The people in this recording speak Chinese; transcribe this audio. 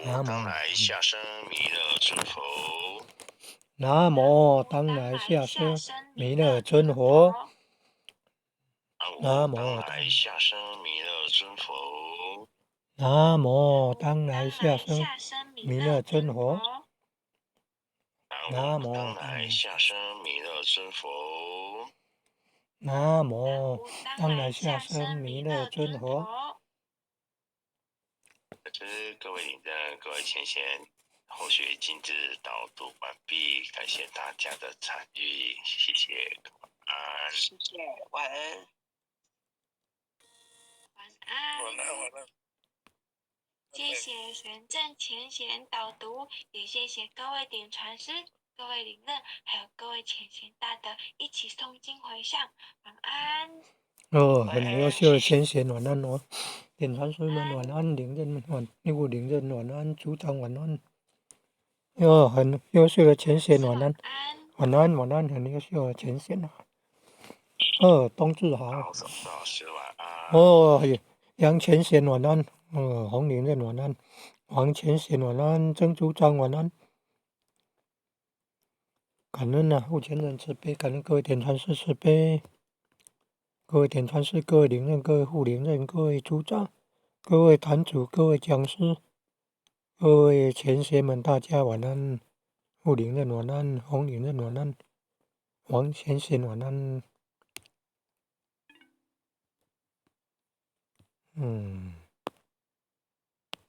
南无当来下生弥勒尊佛。南无当来下生弥勒尊佛。南无当来下生弥勒尊佛。南无当来下生弥勒尊佛。南无当来下生弥勒尊佛。南无当来下生弥勒尊佛。各位领的各位前贤，后学精致导读完毕，感谢大家的参与，谢谢，晚安。谢谢，晚安。晚安。晚安，晚安。谢谢玄正前贤导读，也谢谢各位点传师、各位领任，还有各位前贤大德一起诵经回向。晚安。很优秀的前贤，晚安哦。点传师们晚安，领任们晚，领任晚安，组长晚安。很优秀的前贤晚安，晚安晚安，很优秀的前贤啊。冬至好。老师晚安。杨前贤晚安，洪领任晚安，王前贤晚安，曾组长晚安。感恩护前人慈悲，感恩各位点传师慈悲，各位点传师、各位领任、各位副领任、各位组长、各位坛主、各位讲师、各位前贤们，大家晚安。副领任晚安，洪领任晚安，王前贤晚安。